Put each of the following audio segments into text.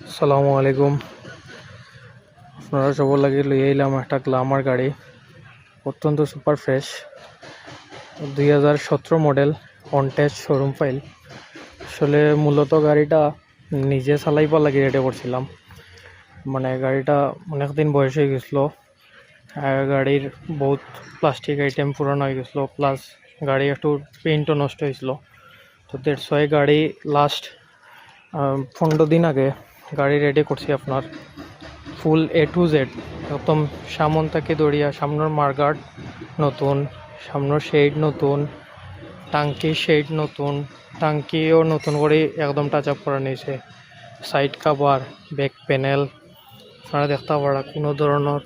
আসসালামু আলাইকুম। আপনারা সবার লাগে লইয়া এলাম একটা গ্ল্যামার গাড়ি, অত্যন্ত super fresh 2017 model, on test showroom file. আসলে মূলত গাড়িটা নিজে চালাইবার লাগে রেডি করছিলাম, মানে গাড়িটা অনেক দিন বয়স হয়ে গেছিলো। গাড়ির বহুত প্লাস্টিক আইটেম পুরানো হয়ে গেছিলো, প্লাস গাড়ি একটু পেইন্টও নষ্ট হয়েছিল। তো দেড় গাড়ি লাস্ট 15 দিন আগে গাড়ি রেডি করছি আপনার ফুল A to Z, একদম সামন থেকে দড়িয়া সামনের মার্গার্ড নতুন, সামনের শেড নতুন, টাঙ্কি শেড নতুন, টাঙ্কিও নতুন করে একদম টাচ আপ করা নিয়েছে। সাইড কাভার, ব্যাক প্যানেল আপনারা দেখতে পারা, কোনো ধরনের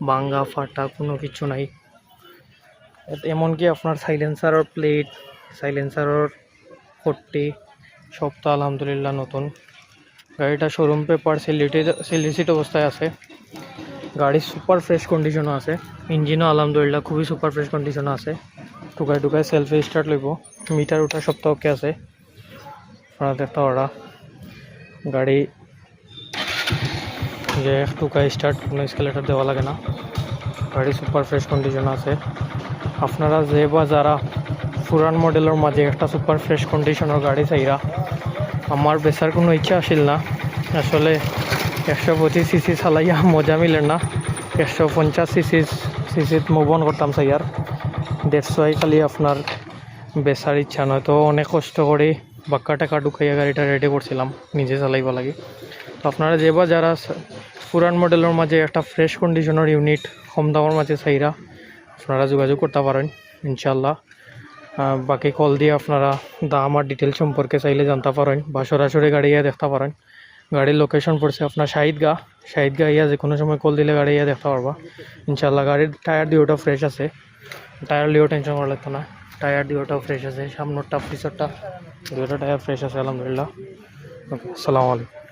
ভাঙ্গা ফাটা কোনো কিছু নাই। এমনকি আপনার সাইলেন্সারের প্লেট, সাইলেন্সারের পট্টি সব তো আলহামদুলিল্লাহ নতুন। গাড়িটা শোরুম পেপার সিলিসিট অবস্থায় আছে। গাড়ি সুপার ফ্রেশ কন্ডিশনও আছে, ইঞ্জিনও আলহামদুলিল্লাহ খুবই সুপার ফ্রেশ কন্ডিশনও আছে। টুকায় সেলফি স্টার্ট লইব, মিটার উঠা সপ্তাহ ওকে আছে। আপনারা দেখতে পারা গাড়ি যে টুকায় স্টার্ট, কোনো স্কেলেটার দেওয়া লাগে না। গাড়ি সুপার ফ্রেশ কন্ডিশন আছে। আপনারা যে বা যারা পুরান মডেলের মাঝে একটা সুপার ফ্রেশ কন্ডিশনের গাড়ি চাইরা, আমার বেচার কোনো ইচ্ছা আসিল না। আসলে 125 সিসি চালাইয়া মজা মিলে না, 150 সিসিত মুভ অন করতাম চাইয়ার। 150 খালি আপনার বেচার ইচ্ছা নয়। তো অনেক কষ্ট করে বাক্কা টাকা ঢুকাইয়া গাড়িটা রেডি করছিলাম নিজে চালাইব লাগে। তো আপনারা যে বা যারা পুরান মডেলের মাঝে একটা ফ্রেশ কন্ডিশনের ইউনিট কম দামের মাঝে চাইরা, আপনারা যোগাযোগ করতে পারেন ইনশাল্লাহ। বাকি কল দিয়ে আপনারা দাম আর ডিটেল সম্পর্কে চাইলে জানতে পারেন, বা সরাসরি গাড়ি ইয়া দেখতে পারেন। গাড়ির লোকেশন পড়ছে আপনার শাহিদগা ইয়া, যে কোনো সময় কল দিলে গাড়ি ইয়া দেখতে পারবা ইনশাল্লাহ। গাড়ির টায়ার দিয়েওটা ফ্রেশ আছে, টায়ার দিয়েও টেনশন করা লাগতো না। টায়ার দিয়েওটাও ফ্রেশ আছে, সামনেরটা পিছরটা দুটো টায়ার ফ্রেশ আছে আলহামদুলিল্লাহ। ওকে, আসসালামু আলাইকুম।